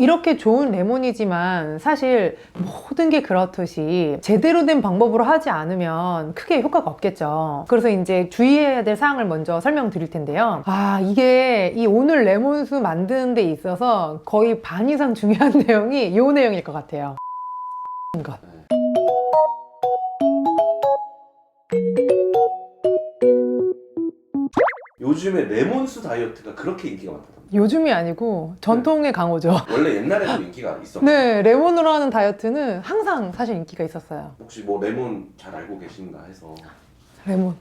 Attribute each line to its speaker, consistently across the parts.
Speaker 1: 이렇게 좋은 레몬이지만 사실 모든 게 그렇듯이 제대로 된 방법으로 하지 않으면 크게 효과가 없겠죠. 그래서 이제 주의해야 될 사항을 먼저 설명드릴 텐데요. 이게 이 오늘 레몬수 만드는 데 있어서 거의 반 이상 중요한 내용이 이 내용일 것 같아요.
Speaker 2: 요즘에 레몬수 다이어트가 그렇게 인기가 많다던데.
Speaker 1: 요즘이 아니고 전통의 강호죠.
Speaker 2: 원래 옛날에도 인기가 있었나요?
Speaker 1: 네, 레몬으로 하는 다이어트는 항상 사실 인기가 있었어요.
Speaker 2: 혹시 뭐 레몬 잘 알고 계신가 해서.
Speaker 1: 레몬.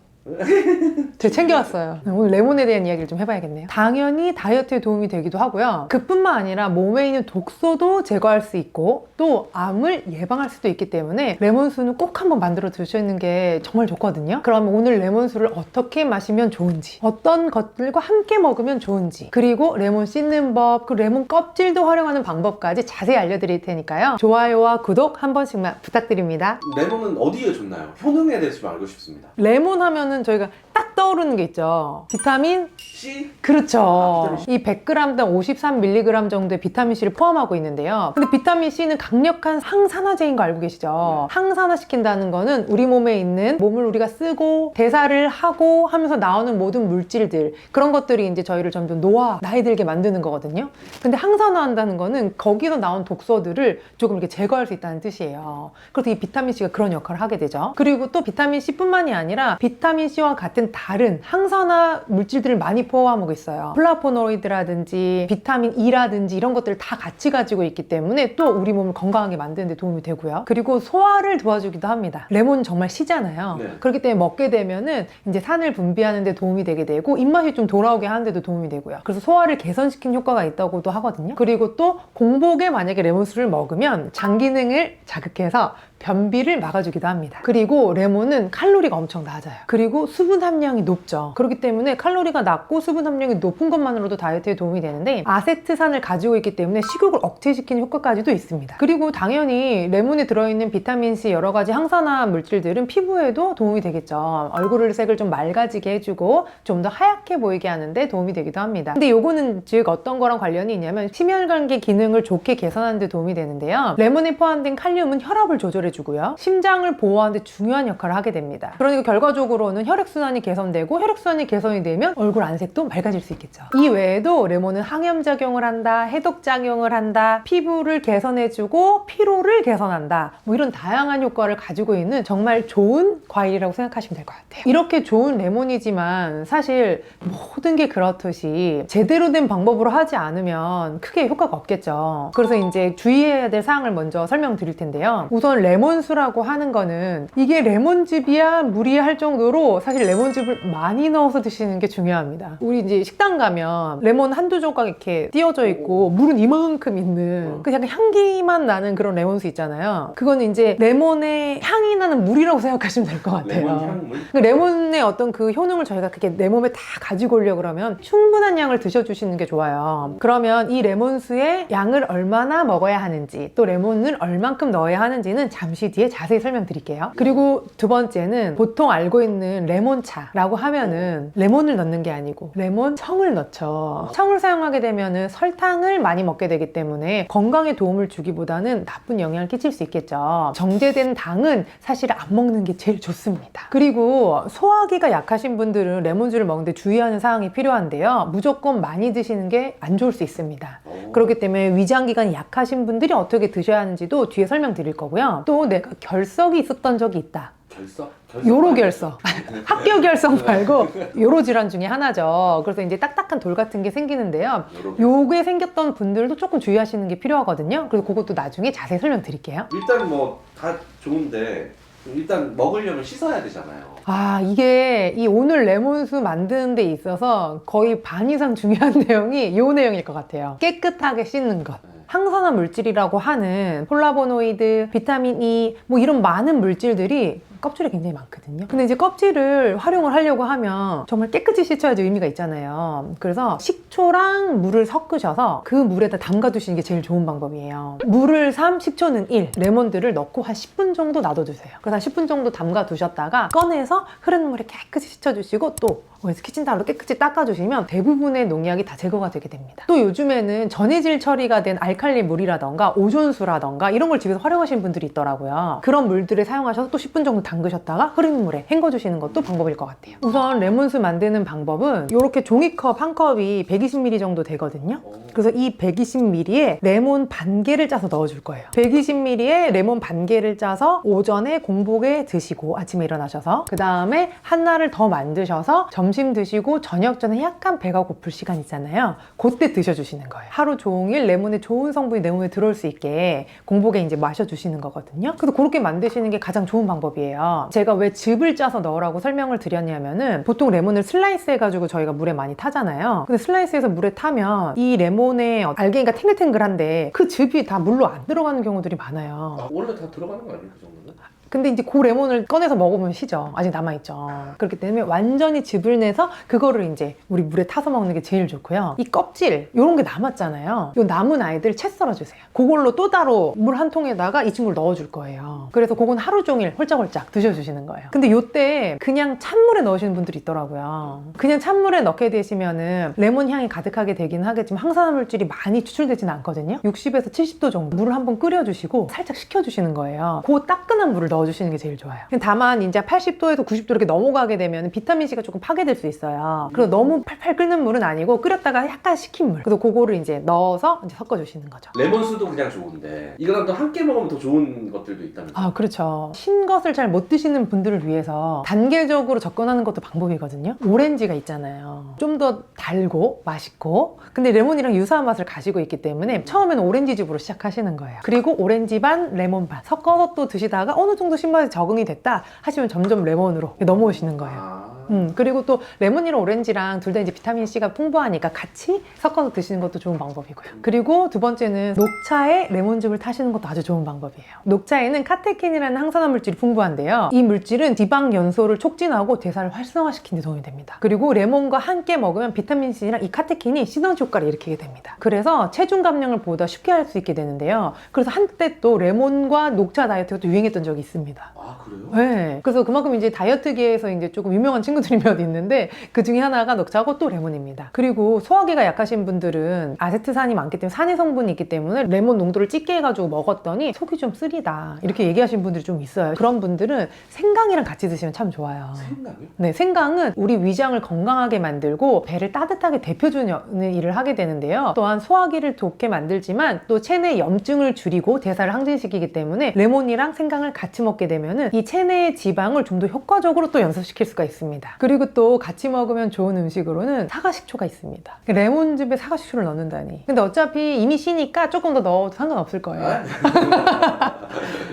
Speaker 1: 제가 챙겨왔어요. 오늘 레몬에 대한 이야기를 좀 해봐야겠네요. 당연히 다이어트에 도움이 되기도 하고요. 그뿐만 아니라 몸에 있는 독소도 제거할 수 있고 또 암을 예방할 수도 있기 때문에 레몬수는 꼭 한번 만들어 드시는 게 정말 좋거든요. 그럼 오늘 레몬수를 어떻게 마시면 좋은지, 어떤 것들과 함께 먹으면 좋은지, 그리고 레몬 씻는 법, 그 레몬 껍질도 활용하는 방법까지 자세히 알려드릴 테니까요. 좋아요와 구독 한 번씩만 부탁드립니다.
Speaker 2: 레몬은 어디에 좋나요? 효능에 대해서 좀 알고 싶습니다.
Speaker 1: 레몬 하면은 저희가 딱 떠오르는 게 있죠. 비타민
Speaker 2: C?
Speaker 1: 그렇죠.
Speaker 2: 비타민 C.
Speaker 1: 이 100g당 53mg 정도의 비타민C를 포함하고 있는데요. 근데 비타민C는 강력한 항산화제인 거 알고 계시죠? 항산화시킨다는 거는 우리 몸에 있는 몸을 우리가 쓰고 대사를 하고 하면서 나오는 모든 물질들, 그런 것들이 이제 저희를 점점 나이 들게 만드는 거거든요. 근데 항산화한다는 거는 거기서 나온 독소들을 조금 이렇게 제거할 수 있다는 뜻이에요. 그래서 이 비타민C가 그런 역할을 하게 되죠. 그리고 또 비타민C뿐만이 아니라 비타민C와 같은 다른 항산화 물질들을 많이 포함하고 있어요. 플라포노이드라든지 비타민 E라든지 이런 것들을 다 같이 가지고 있기 때문에 또 우리 몸을 건강하게 만드는 데 도움이 되고요. 그리고 소화를 도와주기도 합니다. 레몬 정말 시잖아요.
Speaker 2: 네.
Speaker 1: 그렇기 때문에 먹게 되면은 이제 산을 분비하는 데 도움이 되게 되고 입맛이 좀 돌아오게 하는 데도 도움이 되고요. 그래서 소화를 개선시키는 효과가 있다고도 하거든요. 그리고 또 공복에 만약에 레몬수를 먹으면 장 기능을 자극해서 변비를 막아주기도 합니다. 그리고 레몬은 칼로리가 엄청 낮아요. 그리고 수분 함량이 높죠. 그렇기 때문에 칼로리가 낮고 수분 함량이 높은 것만으로도 다이어트에 도움이 되는데 아세트산을 가지고 있기 때문에 식욕을 억제시키는 효과까지도 있습니다. 그리고 당연히 레몬에 들어있는 비타민C 여러 가지 항산화 물질들은 피부에도 도움이 되겠죠. 얼굴 색을 좀 맑아지게 해주고 좀 더 하얗게 보이게 하는데 도움이 되기도 합니다. 근데 요거는 즉 어떤 거랑 관련이 있냐면 심혈관계 기능을 좋게 개선하는 데 도움이 되는데요. 레몬에 포함된 칼륨은 혈압을 조절해 주고요. 심장을 보호하는 데 중요한 역할을 하게 됩니다. 그러니까 결과적으로는 혈액순환이 개선되고 혈액순환이 개선이 되면 얼굴 안색도 맑아질 수 있겠죠. 이 외에도 레몬은 항염작용을 한다, 해독작용을 한다, 피부를 개선해주고 피로를 개선한다, 뭐 이런 다양한 효과를 가지고 있는 정말 좋은 과일이라고 생각하시면 될 것 같아요. 이렇게 좋은 레몬이지만 사실 모든 게 그렇듯이 제대로 된 방법으로 하지 않으면 크게 효과가 없겠죠. 그래서 이제 주의해야 될 사항을 먼저 설명드릴 텐데요. 우선 레몬수라고 하는 거는 이게 레몬즙이야 물이야 할 정도로 사실 레몬즙을 많이 넣어서 드시는 게 중요합니다. 우리 이제 식당 가면 레몬 한두 조각 이렇게 띄워져 있고 물은 이만큼 있는 그 약간 향기만 나는 그런 레몬수 있잖아요. 그거는 이제 레몬의 향이 나는 물이라고 생각하시면 될 것 같아요.
Speaker 2: 레몬 향물?
Speaker 1: 그 레몬의 어떤 그 효능을 저희가 그렇게 내 몸에 다 가지고 오려고 그러면 충분한 양을 드셔주시는 게 좋아요. 그러면 이 레몬수의 양을 얼마나 먹어야 하는지 또 레몬을 얼만큼 넣어야 하는지는 잠시 뒤에 자세히 설명드릴게요. 그리고 두 번째는 보통 알고 있는 레몬차라고 하면은 레몬을 넣는 게 아니고 레몬청을 넣죠. 청을 사용하게 되면은 설탕을 많이 먹게 되기 때문에 건강에 도움을 주기보다는 나쁜 영향을 끼칠 수 있겠죠. 정제된 당은 사실 안 먹는 게 제일 좋습니다. 그리고 소화기가 약하신 분들은 레몬즙을 먹는데 주의하는 사항이 필요한데요. 무조건 많이 드시는 게 안 좋을 수 있습니다. 그렇기 때문에 위장기관이 약하신 분들이 어떻게 드셔야 하는지도 뒤에 설명드릴 거고요. 또 내가 결석이 있었던 적이 있다.
Speaker 2: 결석?
Speaker 1: 요로 결석. 학교 결석 말고 요로 질환 중에 하나죠. 그래서 이제 딱딱한 돌 같은 게 생기는데요. 요게 생겼던 분들도 조금 주의하시는 게 필요하거든요. 그래서 그것도 나중에 자세히 설명드릴게요.
Speaker 2: 일단 뭐 다 좋은데 일단 먹으려면 씻어야 되잖아요.
Speaker 1: 이게 이 오늘 레몬수 만드는 데 있어서 거의 반 이상 중요한 내용이 이 내용일 것 같아요. 깨끗하게 씻는 것. 항산화 물질이라고 하는 폴라보노이드, 비타민 E 뭐 이런 많은 물질들이 껍질이 굉장히 많거든요. 근데 이제 껍질을 활용을 하려고 하면 정말 깨끗이 씻어야지 의미가 있잖아요. 그래서 식초랑 물을 섞으셔서 그 물에다 담가 두시는 게 제일 좋은 방법이에요. 물을 3, 식초는 1, 레몬들을 넣고 한 10분 정도 놔둬주세요. 그래서 한 10분 정도 담가 두셨다가 꺼내서 흐르는 물에 깨끗이 씻어주시고 또 키친타올로 깨끗이 닦아주시면 대부분의 농약이 다 제거가 되게 됩니다. 또 요즘에는 전해질 처리가 된 알칼리 물이라던가 오존수라던가 이런 걸 집에서 활용하시는 분들이 있더라고요. 그런 물들을 사용하셔서 또 10분 정도 담그셨다가 흐르는 물에 헹궈주시는 것도 방법일 것 같아요. 우선 레몬수 만드는 방법은 이렇게 종이컵 한 컵이 120ml 정도 되거든요. 그래서 이 120ml에 레몬 반 개를 짜서 넣어줄 거예요. 120ml에 레몬 반 개를 짜서 오전에 공복에 드시고 아침에 일어나셔서 그 다음에 하나를 더 만드셔서 점심 드시고 저녁 전에 약간 배가 고플 시간 있잖아요. 그때 드셔주시는 거예요. 하루 종일 레몬의 좋은 성분이 내 몸에 들어올 수 있게 공복에 이제 마셔주시는 거거든요. 그래서 그렇게 만드시는 게 가장 좋은 방법이에요. 제가 왜 즙을 짜서 넣으라고 설명을 드렸냐면은 보통 레몬을 슬라이스 해가지고 저희가 물에 많이 타잖아요. 근데 슬라이스해서 물에 타면 이 레몬의 알갱이가 탱글탱글한데 그 즙이 다 물로 안 들어가는 경우들이 많아요.
Speaker 2: 아, 원래 다 들어가는 거 아니에요? 그 정도는?
Speaker 1: 근데 이제 그 레몬을 꺼내서 먹으면 시죠. 아직 남아있죠. 그렇기 때문에 완전히 즙을 내서 그거를 이제 우리 물에 타서 먹는 게 제일 좋고요. 이 껍질, 요런 게 남았잖아요. 요 남은 아이들 채 썰어주세요. 그걸로 또 따로 물 한 통에다가 이 친구를 넣어줄 거예요. 그래서 그건 하루 종일 홀짝홀짝 드셔주시는 거예요. 근데 요때 그냥 찬물에 넣으시는 분들이 있더라고요. 그냥 찬물에 넣게 되시면은 레몬 향이 가득하게 되긴 하겠지만 항산화 물질이 많이 추출되지는 않거든요. 60에서 70도 정도 물을 한번 끓여주시고 살짝 식혀주시는 거예요. 그 따끈한 물을 넣어주시는 게 제일 좋아요. 다만 이제 80도에서 90도 이렇게 넘어가게 되면 비타민C가 조금 파괴될 수 있어요. 그래서 너무 팔팔 끓는 물은 아니고 끓였다가 약간 식힌 물. 그래서 그거를 이제 넣어서 이제 섞어주시는 거죠.
Speaker 2: 레몬수도 그냥 좋은데 이거랑 또 함께 먹으면 더 좋은 것들도 있다면서요?
Speaker 1: 아, 그렇죠. 신 것을 잘 못 드시는 분들을 위해서 단계적으로 접근하는 것도 방법이거든요. 오렌지가 있잖아요. 좀 더 달고 맛있고 근데 레몬이랑 유사한 맛을 가지고 있기 때문에 처음에는 오렌지즙으로 시작하시는 거예요. 그리고 오렌지 반, 레몬 반 섞어서 또 드시다가 어느 정도 신맛이 적응이 됐다 하시면 점점 레몬으로 넘어오시는 거예요. 그리고 또 레몬이랑 오렌지랑 둘 다 이제 비타민C가 풍부하니까 같이 섞어서 드시는 것도 좋은 방법이고요. 그리고 두 번째는 녹차에 레몬즙을 타시는 것도 아주 좋은 방법이에요. 녹차에는 카테킨이라는 항산화 물질이 풍부한데요. 이 물질은 지방 연소를 촉진하고 대사를 활성화시키는 데 도움이 됩니다. 그리고 레몬과 함께 먹으면 비타민C랑 이 카테킨이 시너지 효과를 일으키게 됩니다. 그래서 체중 감량을 보다 쉽게 할 수 있게 되는데요. 그래서 한때 또 레몬과 녹차 다이어트가 또 유행했던 적이 있습니다.
Speaker 2: 아, 그래요?
Speaker 1: 네. 그래서 그만큼 이제 다이어트계에서 이제 조금 유명한 친구들이 몇 있는데 그 중에 하나가 녹차고 또 레몬입니다. 그리고 소화기가 약하신 분들은 아세트산이 많기 때문에 산의 성분이 있기 때문에 레몬 농도를 찌게 해가지고 먹었더니 속이 좀 쓰리다 이렇게 얘기하시는 분들이 좀 있어요. 그런 분들은 생강이랑 같이 드시면 참 좋아요.
Speaker 2: 생강이요?
Speaker 1: 네, 생강은 우리 위장을 건강하게 만들고 배를 따뜻하게 데펴주는 일을 하게 되는데요. 또한 소화기를 좋게 만들지만 또 체내 염증을 줄이고 대사를 항진시키기 때문에 레몬이랑 생강을 같이 먹게 되면은 이 체내의 지방을 좀 더 효과적으로 또 연소시킬 수가 있습니다. 그리고 또 같이 먹으면 좋은 음식으로는 사과식초가 있습니다. 레몬즙에 사과식초를 넣는다니. 근데 어차피 이미 시니까 조금 더 넣어도 상관없을 거예요.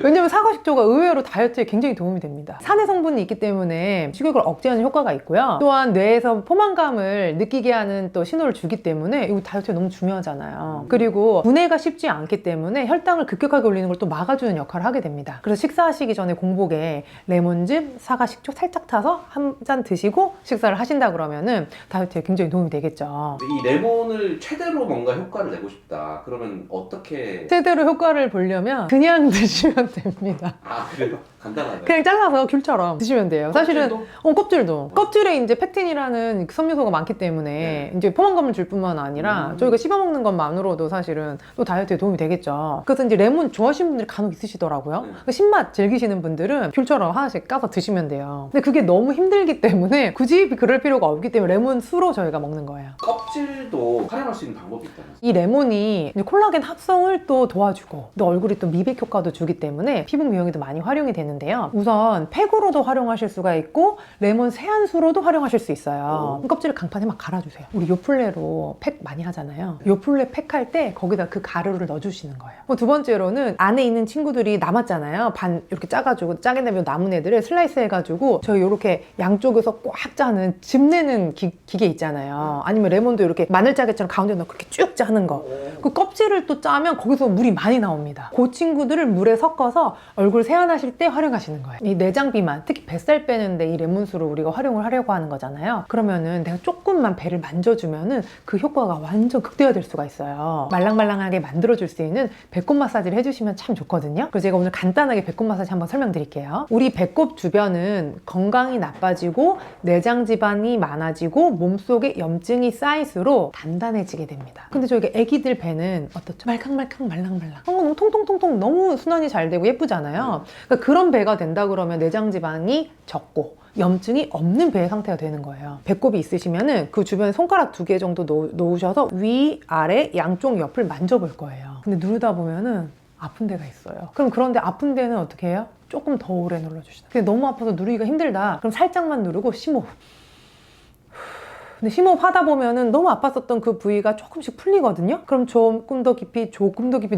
Speaker 1: 왜냐면 사과식초가 의외로 다이어트에 굉장히 도움이 됩니다. 산의 성분이 있기 때문에 식욕을 억제하는 효과가 있고요. 또한 뇌에서 포만감을 느끼게 하는 또 신호를 주기 때문에 이거 다이어트에 너무 중요하잖아요. 그리고 분해가 쉽지 않기 때문에 혈당을 급격하게 올리는 걸 또 막아주는 역할을 하게 됩니다. 그래서 식사하시기 전에 공복에 레몬즙, 사과식초 살짝 타서 한 잔 드시고 식사를 하신다 그러면은 다이어트에 굉장히 도움이 되겠죠.
Speaker 2: 이 레몬을 최대로 뭔가 효과를 내고 싶다. 그러면 어떻게?
Speaker 1: 제대로 효과를 보려면 그냥 드시면 됩니다.
Speaker 2: 아, 그래요? 간단하네.
Speaker 1: 그냥 잘라서 귤처럼 드시면 돼요. 사실은 껍질도 껍질에 이제 펙틴이라는 섬유소가 많기 때문에 이제 포만감을 줄 뿐만 아니라 저희가 씹어 먹는 것만으로도 사실은 또 다이어트에 도움이 되겠죠. 그래서 이제 레몬 좋아하시는 분들이 간혹 있으시더라고요. 그 신맛 즐기시는 분들은 귤처럼 하나씩 까서 드시면 돼요. 근데 그게 너무 힘들기 때문에 굳이 그럴 필요가 없기 때문에 레몬 수로 저희가 먹는 거예요.
Speaker 2: 껍질도 활용할 수 있는 방법이 있다면서요?
Speaker 1: 이 레몬이 이제 콜라겐 합성을 또 도와주고 또 얼굴에 또 미백 효과도 주기 때문에 피부 미용에도 많이 활용이 되는데요. 우선 팩으로도 활용하실 수가 있고 레몬 세안수로도 활용하실 수 있어요. 껍질을 강판에 막 갈아주세요. 우리 요플레로 팩 많이 하잖아요. 요플레 팩 할 때 거기다 그 가루를 넣어주시는 거예요. 두 번째로는 안에 있는 친구들이 남았잖아요. 반 이렇게 짜가지고 짜게 되면 남은 애들을 슬라이스 해가지고 저희 이렇게 양쪽에서 꽉 짜는 즙 내는 기계 있잖아요. 아니면 레몬도 이렇게 마늘짜개처럼 가운데 넣고 이렇게 쭉 짜는 거. 그 껍질을 또 짜면 거기서 물이 많이 나옵니다. 그 친구들을 물에 섞어서 얼굴 세안하실 때 활용하시는 거예요. 이 내장 비만, 특히 뱃살 빼는데 이 레몬수를 우리가 활용을 하려고 하는 거잖아요. 그러면은 내가 조금만 배를 만져주면은 그 효과가 완전 극대화될 수가 있어요. 말랑말랑하게 만들어줄 수 있는 배꼽 마사지를 해주시면 참 좋거든요. 그래서 제가 오늘 간단하게 배꼽 마사지 한번 설명드릴게요. 우리 배꼽 주변은 건강이 나빠지고 내장 지방이 많아지고 몸속에 염증이 쌓일수록 단단해지게 됩니다. 근데 저희 애기들 배는 어떻죠? 말캉말캉 말랑말랑. 너무 통통통통 너무 순환이 잘 되고 예쁘잖아요. 그러니까 그런 배가 된다 그러면 내장 지방이 적고 염증이 없는 배의 상태가 되는 거예요. 배꼽이 있으시면은 그 주변에 손가락 2개 정도 놓으셔서 위, 아래, 양쪽 옆을 만져볼 거예요. 근데 누르다 보면은 아픈 데가 있어요. 그럼 그런데 아픈 데는 어떻게 해요? 조금 더 오래 눌러주시다. 근데 너무 아파서 누르기가 힘들다. 그럼 살짝만 누르고 심호흡. 근데 심호흡 하다 보면은 너무 아팠었던 그 부위가 조금씩 풀리거든요. 그럼 조금 더 깊이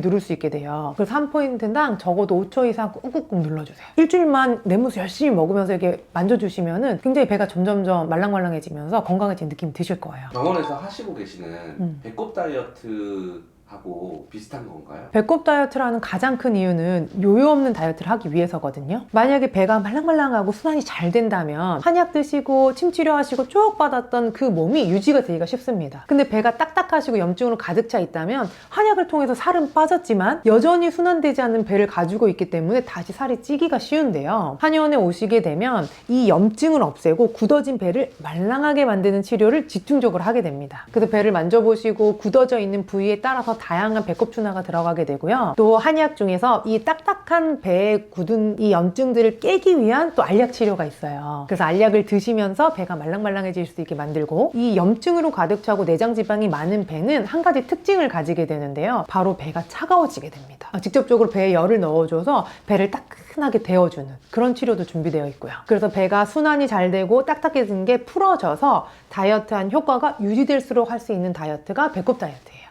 Speaker 1: 누를 수 있게 돼요. 그래서 한 포인트당 적어도 5초 이상 꾹꾹꾹 눌러주세요. 일주일만 레몬수 열심히 먹으면서 이렇게 만져주시면은 굉장히 배가 점점점 말랑말랑해지면서 건강해진 느낌이 드실 거예요.
Speaker 2: 병원에서 하시고 계시는 배꼽 다이어트 하고 비슷한 건가요?
Speaker 1: 배꼽 다이어트라는 가장 큰 이유는 요요 없는 다이어트를 하기 위해서거든요. 만약에 배가 말랑말랑하고 순환이 잘 된다면 한약 드시고 침 치료하시고 쭉 받았던 그 몸이 유지가 되기가 쉽습니다. 근데 배가 딱딱하시고 염증으로 가득 차 있다면 한약을 통해서 살은 빠졌지만 여전히 순환되지 않는 배를 가지고 있기 때문에 다시 살이 찌기가 쉬운데요. 한의원에 오시게 되면 이 염증을 없애고 굳어진 배를 말랑하게 만드는 치료를 집중적으로 하게 됩니다. 그래서 배를 만져보시고 굳어져 있는 부위에 따라서 다양한 배꼽 춘화가 들어가게 되고요. 또 한의학 중에서 이 딱딱한 배에 굳은 이 염증들을 깨기 위한 또 알약 치료가 있어요. 그래서 알약을 드시면서 배가 말랑말랑해질 수 있게 만들고, 이 염증으로 가득 차고 내장 지방이 많은 배는 한 가지 특징을 가지게 되는데요. 바로 배가 차가워지게 됩니다. 직접적으로 배에 열을 넣어줘서 배를 따끈하게 데워주는 그런 치료도 준비되어 있고요. 그래서 배가 순환이 잘 되고 딱딱해진 게 풀어져서 다이어트한 효과가 유지될수록 할 수 있는 다이어트가 배꼽 다이어트예요.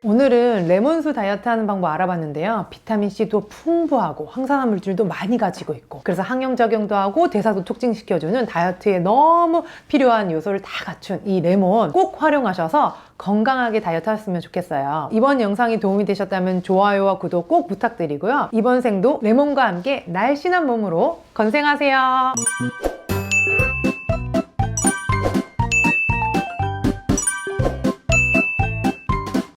Speaker 1: 오늘은 레몬수 다이어트 하는 방법 알아봤는데요. 비타민C도 풍부하고 항산화 물질도 많이 가지고 있고, 그래서 항염작용도 하고 대사도 촉진시켜주는 다이어트에 너무 필요한 요소를 다 갖춘 이 레몬 꼭 활용하셔서 건강하게 다이어트 하셨으면 좋겠어요. 이번 영상이 도움이 되셨다면 좋아요와 구독 꼭 부탁드리고요. 이번 생도 레몬과 함께 날씬한 몸으로 건생하세요.